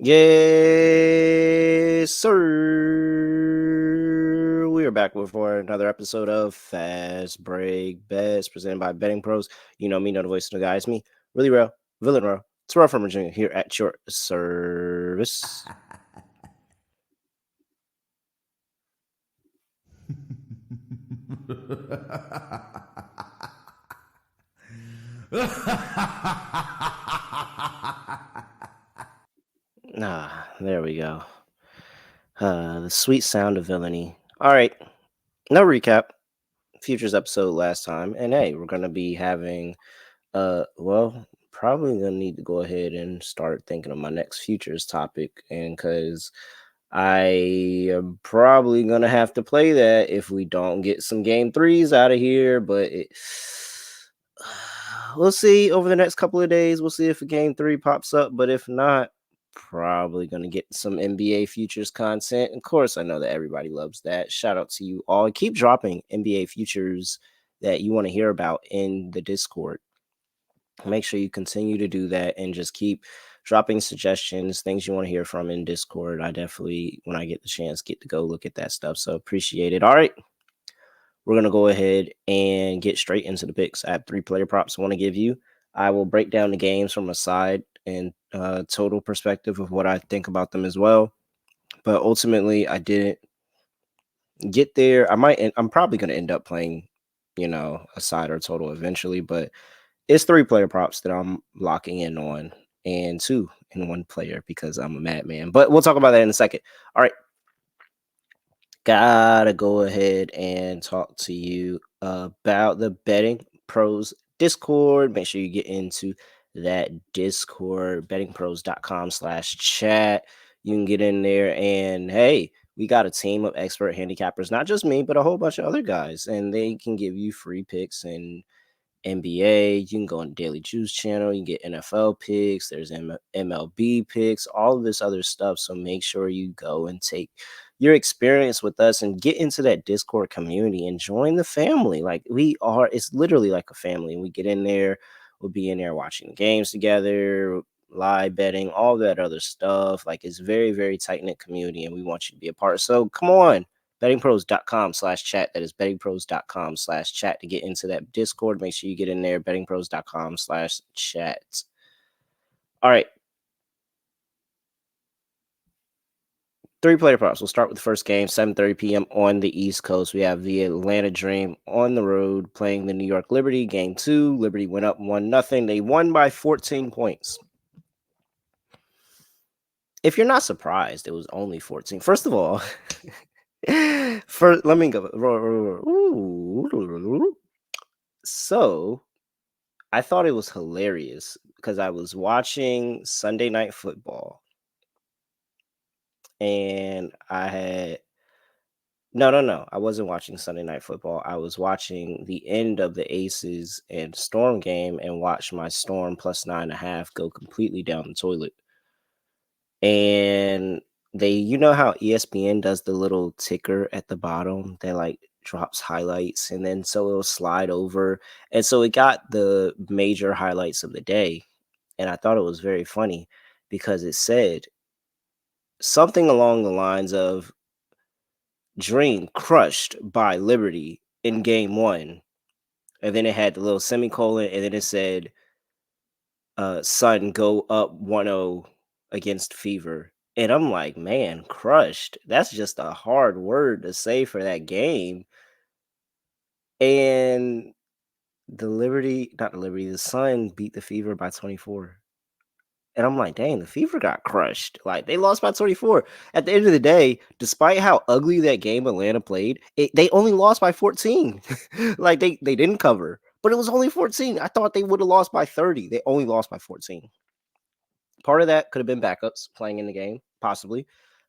Yes, sir. We are back for another episode of Fast Break Bets presented by Betting Pros. You know me, know the voice of the guy. It's me, really real, villain real. It's Terrell from Virginia here at your service. There we go. The sweet sound of villainy. All right, no recap. Futures episode last time, and hey, we're gonna be having probably gonna need to go ahead and start thinking of my next futures topic, and because I am probably gonna have to play that if we don't get some game threes out of here. But we'll see over the next couple of days. We'll see if a game three pops up, but if not, probably gonna get some NBA futures content. Of course, I know that everybody loves that. Shout out to you all. Keep dropping NBA futures that you want to hear about in the Discord. Make sure you continue to do that and just keep dropping suggestions, things you want to hear from in Discord. I definitely, when I get the chance, get to go look at that stuff. So appreciate it. All right. We're going to go ahead and get straight into the picks. I have 3 player props I want to give you. I will break down the games from a side and total perspective of what I think about them as well. But ultimately, I didn't get there. I'm probably going to end up playing, a side or total eventually, but it's 3 player props that I'm locking in on, and 2 in 1 player because I'm a madman. But we'll talk about that in a second. All right. Gotta go ahead and talk to you about the Betting Pros Discord. Make sure you get into that Discord, bettingpros.com/chat. You can get in there, and hey, we got a team of expert handicappers, not just me, but a whole bunch of other guys, and they can give you free picks and NBA. You can go on Daily Juice channel. You can get NFL picks. There's MLB picks, all of this other stuff. So make sure you go and take your experience with us and get into that Discord community and join the family. Like it's literally like a family. And we get in there, we'll be in there watching games together, live betting, all that other stuff. Like it's very, very tight knit community, and we want you to be a part. So come on, bettingpros.com/chat. That is bettingpros.com/chat to get into that Discord. Make sure you get in there, bettingpros.com/chat. All right. 3 player props. We'll start with the first game, 7:30 p.m. on the East Coast. We have the Atlanta Dream on the road playing the New York Liberty. Game 2. Liberty went up 1-0. They won by 14 points. If you're not surprised, it was only 14. First of all, let me go. So I thought it was hilarious because I was watching Sunday Night Football, and I had no. I wasn't watching Sunday Night Football. I was watching the end of the Aces and Storm game and watched my Storm plus 9.5 go completely down the toilet. And you know how ESPN does the little ticker at the bottom that like drops highlights, and then so it'll slide over. And so it got the major highlights of the day. And I thought it was very funny because it said something along the lines of Dream crushed by Liberty in game 1. And then it had the little semicolon, and then it said Sun go up 1-0 against Fever. And I'm like, man, crushed. That's just a hard word to say for that game. And the Sun beat the Fever by 24. And I'm like, dang, the Fever got crushed. Like, they lost by 24. At the end of the day, despite how ugly that game Atlanta played, they only lost by 14. Like, they didn't cover, but it was only 14. I thought they would have lost by 30. They only lost by 14. Part of that could have been backups playing in the game, possibly.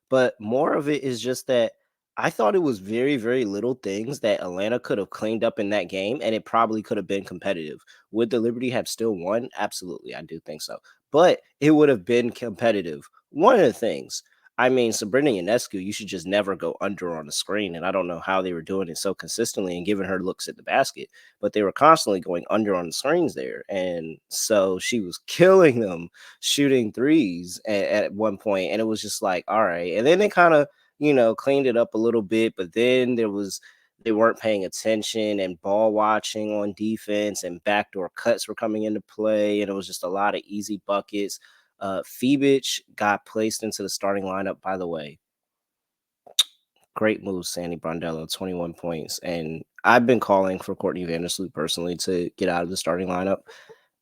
But more of it is just that I thought it was very, very little things that Atlanta could have cleaned up in that game, and it probably could have been competitive. Would the Liberty have still won? Absolutely, I do think so. But it would have been competitive. One of the things, I mean, Sabrina Ionescu, you should just never go under on the screen. And I don't know how they were doing it so consistently and giving her looks at the basket, but they were constantly going under on the screens there. And so she was killing them shooting threes at one point. And it was just like, all right. And then they kind of, cleaned it up a little bit, but then they weren't paying attention and ball watching on defense and backdoor cuts were coming into play. And it was just a lot of easy buckets. Phoebich got placed into the starting lineup, by the way. Great move, Sandy Brondello, 21 points. And I've been calling for Courtney Vandersloot personally to get out of the starting lineup.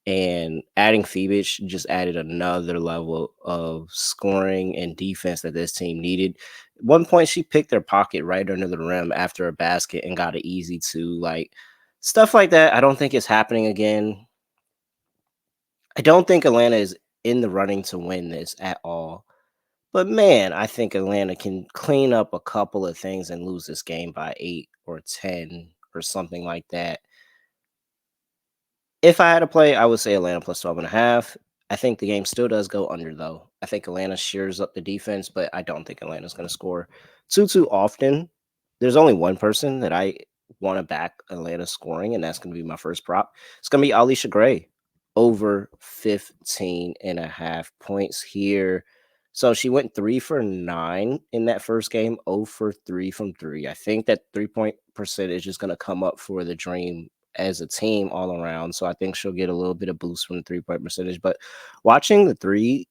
And adding Phoebich just added another level of scoring and defense that this team needed. At one point, she picked their pocket right under the rim after a basket and got an easy two. Like, stuff like that, I don't think it's happening again. I don't think Atlanta is in the running to win this at all. But man, I think Atlanta can clean up a couple of things and lose this game by 8 or 10 or something like that. If I had to play, I would say Atlanta plus 12.5. I think the game still does go under, though. I think Atlanta shears up the defense, but I don't think Atlanta's going to score too often. There's only one person that I want to back Atlanta scoring, and that's going to be my first prop. It's going to be Alicia Gray over 15.5 points here. So she went 3 for 9 in that first game, 0 for 3 from 3. I think that 3-point percentage is going to come up for the Dream as a team all around. So I think she'll get a little bit of boost from the 3-point percentage. But watching the 3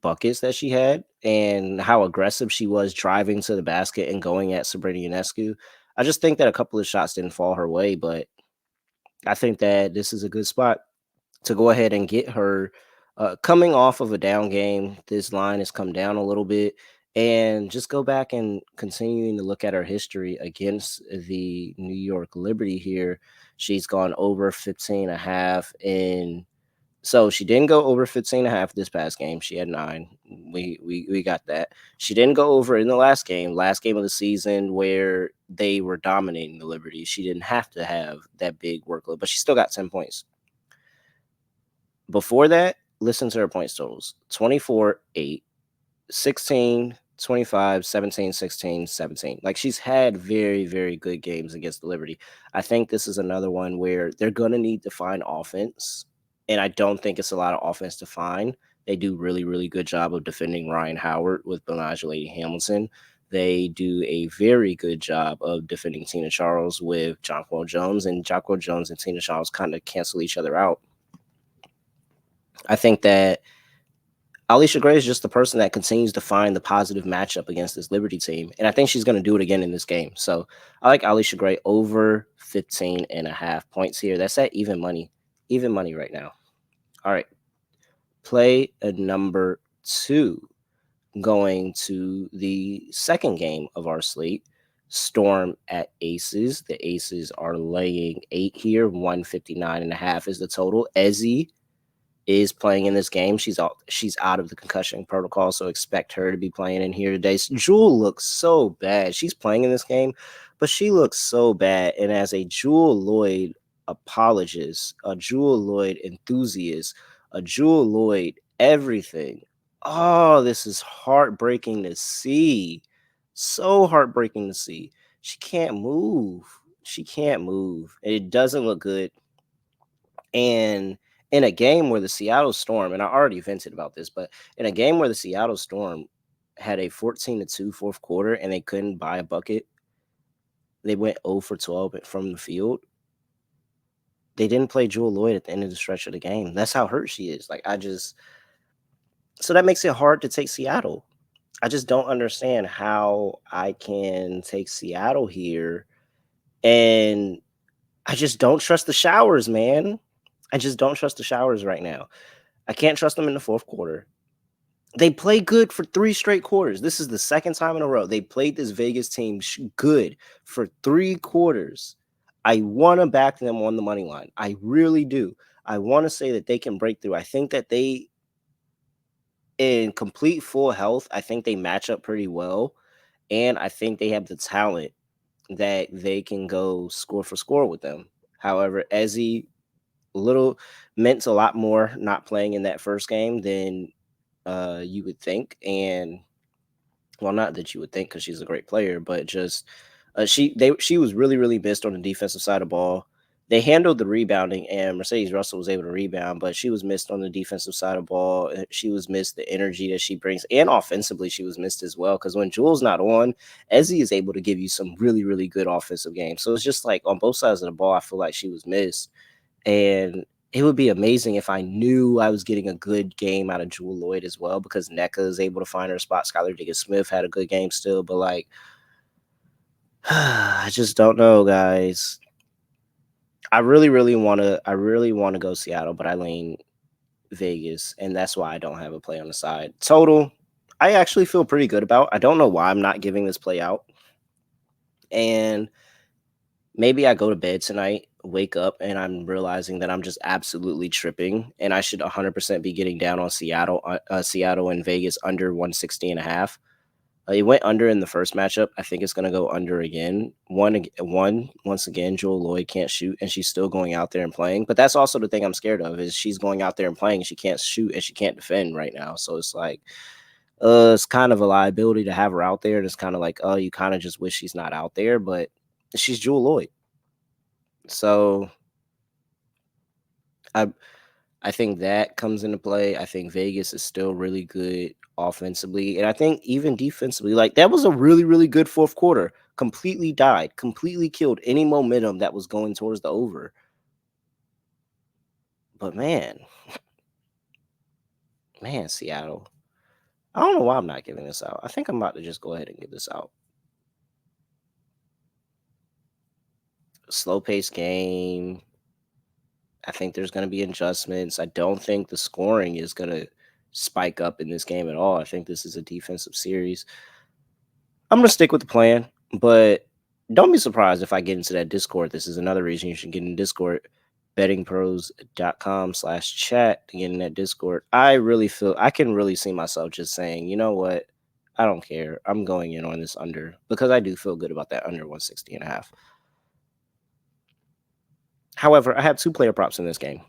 buckets that she had and how aggressive she was driving to the basket and going at Sabrina Ionescu, I just think that a couple of shots didn't fall her way. But I think that this is a good spot to go ahead and get her coming off of a down game. This line has come down a little bit, and just go back and continuing to look at her history against the New York Liberty here. She's gone over 15.5 in. So she didn't go over 15.5 this past game. She had 9. We got that. She didn't go over in the last game of the season where they were dominating the Liberty. She didn't have to have that big workload, but she still got 10 points. Before that, listen to her points totals: 24, 8, 16, 25, 17, 16, 17. Like, she's had very, very good games against the Liberty. I think this is another one where they're going to need to find offense, and I don't think it's a lot of offense to find. They do really, really good job of defending Ryan Howard with Benaj Lady Hamilton. They do a very good job of defending Tina Charles with Jonquil Jones, and Jonquil Jones and Tina Charles kind of cancel each other out. I think that Alicia Gray is just the person that continues to find the positive matchup against this Liberty team. And I think she's going to do it again in this game. So I like Alicia Gray over 15.5 points here. That's at even money right now. All right. Play a number 2, going to the second game of our slate. Storm at Aces. The Aces are laying 8 here. 159.5 is the total. Ezzy is playing in this game. She's out of the concussion protocol, so expect her to be playing in here today. Jewel looks so bad. She's playing in this game, but she looks so bad. And as a Jewel Lloyd apologist, a Jewel Lloyd enthusiast, a Jewel Lloyd everything, oh, this is heartbreaking to see. So heartbreaking to see. She can't move. She can't move. It doesn't look good. And in a game where the Seattle Storm, and I already vented about this, but in a game where the Seattle Storm had a 14-2 fourth quarter and they couldn't buy a bucket, they went 0 for 12 from the field. They didn't play Jewel Lloyd at the end of the stretch of the game. That's how hurt she is. So that makes it hard to take Seattle. I just don't understand how I can take Seattle here. And I just don't trust the Showers, man. I just don't trust the Showers right now. I can't trust them in the fourth quarter. They play good for 3 straight quarters. This is the second time in a row they played this Vegas team good for 3 quarters. I want to back them on the money line. I really do. I want to say that they can break through. I think that they, in complete full health, I think they match up pretty well. And I think they have the talent that they can go score for score with them. However, Ezzy meant a lot more not playing in that first game than you would think. And Well, not that you would think because she's a great player, but just she was really really missed on the defensive side of the ball. They handled the rebounding, and Mercedes Russell was able to rebound, but she was missed on the defensive side of the ball. She was missed the energy that she brings, and offensively she was missed as well. Because when Jewel's not on, Ezzy is able to give you some really really good offensive games. So it's just like on both sides of the ball, I feel like she was missed. And it would be amazing if I knew I was getting a good game out of Jewel Lloyd as well, because NECA is able to find her spot. Skylar Diggins Smith had a good game still, but like, I just don't know, guys. I really want to go Seattle, but I lean Vegas, and that's why I don't have a play on the side. Total, I actually feel pretty good about. I don't know why I'm not giving this play out. And maybe I go to bed tonight, wake up, and I'm realizing that I'm just absolutely tripping, and I should 100% be getting down on Seattle and Vegas under 160 and a half. It went under in the first matchup. I think it's going to go under again. Once again, Joel Lloyd can't shoot, and she's still going out there and playing. But that's also the thing I'm scared of, is she's going out there and playing, and she can't shoot, and she can't defend right now. So it's like, it's kind of a liability to have her out there. And it's kind of like, oh, you kind of just wish she's not out there, but she's Joel Lloyd. So I I think that comes into play. I think Vegas is still really good offensively, and I think even defensively, like that was a really really good fourth quarter. Completely died, completely killed any momentum that was going towards the over. But man, Seattle. I don't know why I'm not giving this out. I think I'm about to just go ahead and give this out. Slow paced game. I think there's going to be adjustments. I don't think the scoring is going to spike up in this game at all. I think this is a defensive series. I'm going to stick with the plan, but don't be surprised if I get into that Discord. This is another reason you should get in Discord. bettingpros.com/chat to get in that Discord. I really feel I can really see myself just saying, you know what? I don't care. I'm going in on this under, because I do feel good about that under 160 and a half. However, I have two player props in this game.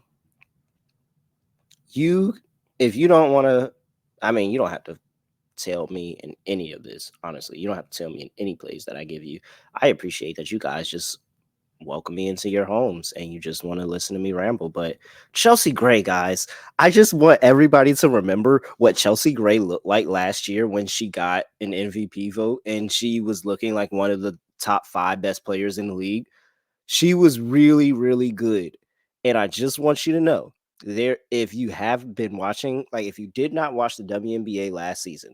If you don't want to, I mean, you don't have to tell me in any of this, honestly. You don't have to tell me in any plays that I give you. I appreciate that you guys just welcome me into your homes and you just want to listen to me ramble. But Chelsea Gray, guys, I just want everybody to remember what Chelsea Gray looked like last year when she got an MVP vote and she was looking like one of the top 5 best players in the league. She was really, really good. And I just want you to know, there, if you have been watching, like if you did not watch the WNBA last season,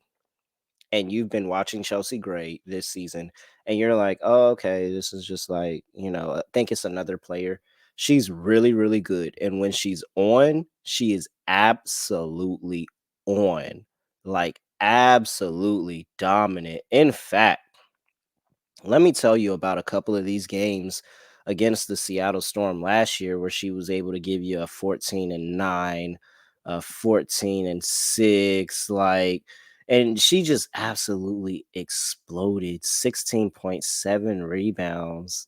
and you've been watching Chelsea Gray this season, and you're like, oh, okay, this is just like, I think it's another player. She's really, really good. And when she's on, she is absolutely on, like absolutely dominant. In fact, let me tell you about a couple of these games against the Seattle Storm last year where she was able to give you a 14-9, a 14-6, like, and she just absolutely exploded. 16.7 rebounds.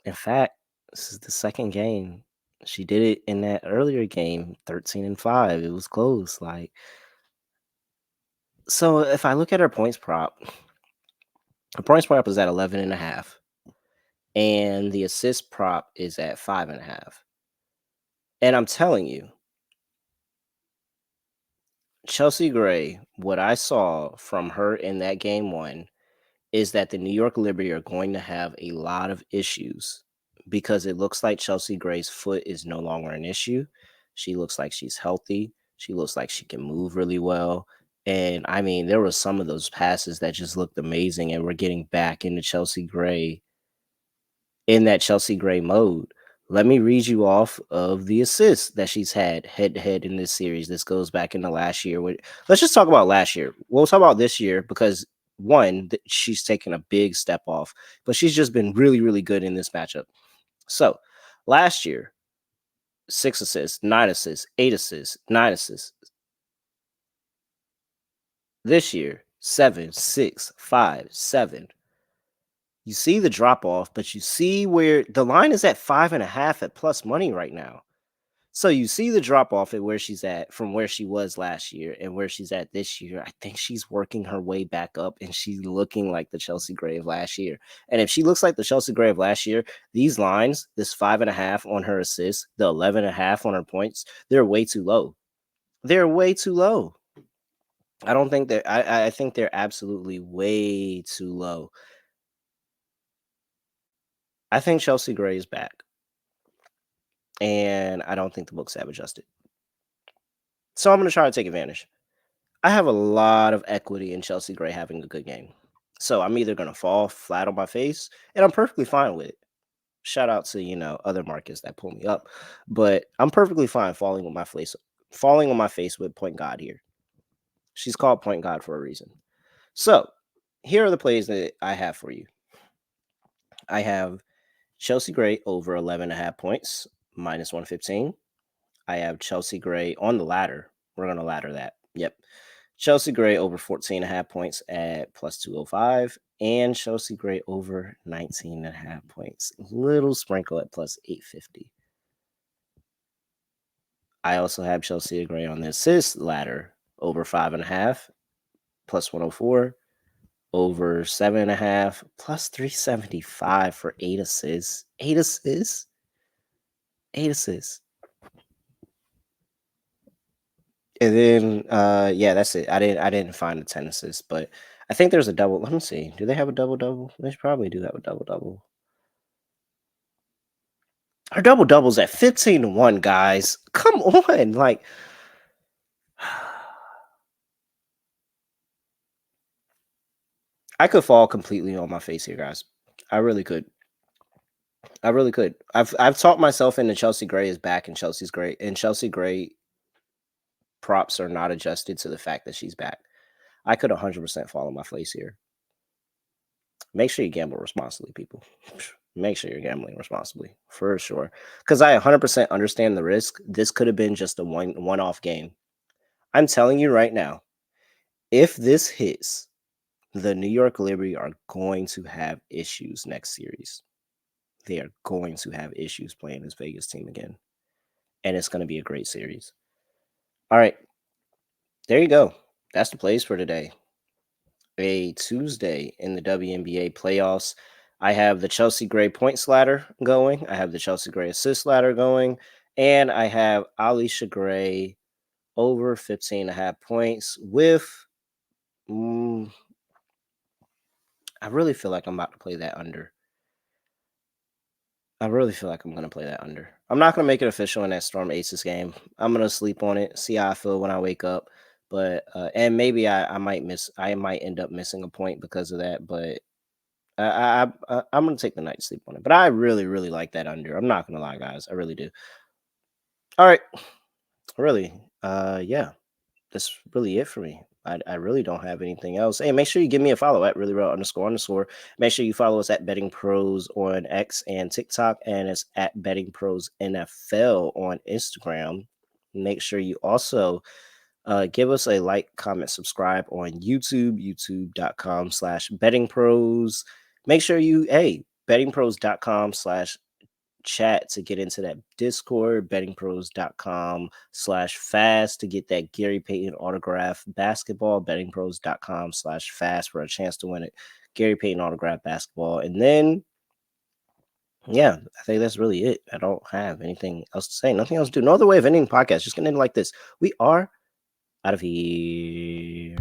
In fact, this is the second game. She did it in that earlier game, 13-5. It was close. Like, so if I look at her points prop is at 11.5. And the assist prop is at 5.5. And I'm telling you, Chelsea Gray, what I saw from her in that game one is that the New York Liberty are going to have a lot of issues, because it looks like Chelsea Gray's foot is no longer an issue. She looks like she's healthy. She looks like she can move really well. And I mean, there were some of those passes that just looked amazing, and we're getting back into Chelsea Gray in that Chelsea Gray mode. Let me read you off of the assists that she's had head to head in this series. This goes back into last year. Let's just talk about last year. We'll talk about this year because one, she's taken a big step off, but she's just been really, really good in this matchup. So last year, 6 assists, 9 assists, 8 assists, 9 assists. This year, 7, 6, 5, 7. You see the drop off, but you see where the line is at 5.5 at plus money right now. So you see the drop off at where she's at from where she was last year and where she's at this year. I think she's working her way back up and she's looking like the Chelsea Gray of last year. And if she looks like the Chelsea Gray of last year, these lines, this 5.5 on her assists, the 11.5 on her points, they're way too low. They're way too low. I don't think that I think they're absolutely way too low. I think Chelsea Gray is back. And I don't think the books have adjusted. So I'm going to try to take advantage. I have a lot of equity in Chelsea Gray having a good game. So I'm either going to fall flat on my face, and I'm perfectly fine with it. Shout out to, other markets that pull me up, but I'm perfectly fine falling on my face with Point God here. She's called Point God for a reason. So here are the plays that I have for you. I have Chelsea Gray over 11.5 points, minus 115. I have Chelsea Gray on the ladder. We're going to ladder that. Yep. Chelsea Gray over 14.5 points at plus 205. And Chelsea Gray over 19.5 points. Little sprinkle at plus 850. I also have Chelsea Gray on the assist ladder over 5.5, plus 104. Over 7.5, plus 375 for 8 assists. 8 assists? 8 assists. And then that's it. I didn't find the 10 assists, but I think there's a double. Let me see. Do they have a double? They probably do have a double. Her double's at 15-1, guys. Come on. Like I could fall completely on my face here, guys. I really could. I really could. I've talked myself into Chelsea Gray is back and Chelsea's great. And Chelsea Gray props are not adjusted to the fact that she's back. I could 100% fall on my face here. Make sure you gamble responsibly, people. Make sure you're gambling responsibly, for sure. Because I 100% understand the risk. This could have been just a one-off game. I'm telling you right now, if this hits, the New York Liberty are going to have issues next series. They are going to have issues playing this Vegas team again. And it's going to be a great series. All right. There you go. That's the plays for today. A Tuesday in the WNBA playoffs. I have the Chelsea Gray points ladder going. I have the Chelsea Gray assist ladder going. And I have Alisha Gray over 15.5 points with I really feel like I'm about to play that under. I really feel like I'm going to play that under. I'm not going to make it official in that Storm Aces game. I'm going to sleep on it, see how I feel when I wake up. But and maybe I might end up missing a point because of that. But I'm going to take the night sleep on it. But I really, really like that under. I'm not going to lie, guys. I really do. All right. Really. Yeah. That's really it for me. I really don't have anything else. Hey, make sure you give me a follow at realreal__. Make sure you follow us at BettingPros on X and TikTok, and it's at BettingPros NFL on Instagram. Make sure you also give us a like, comment, subscribe on YouTube, youtube.com/bettingpros. Make sure bettingpros.com/chat to get into that Discord, bettingpros.com/fast to get that Gary Payton autograph basketball, bettingpros.com/fast for a chance to win it. Gary Payton autograph basketball. And then, yeah, I think that's really it. I don't have anything else to say. Nothing else to do. No other way of ending the podcast. Just gonna end like this. We are out of here.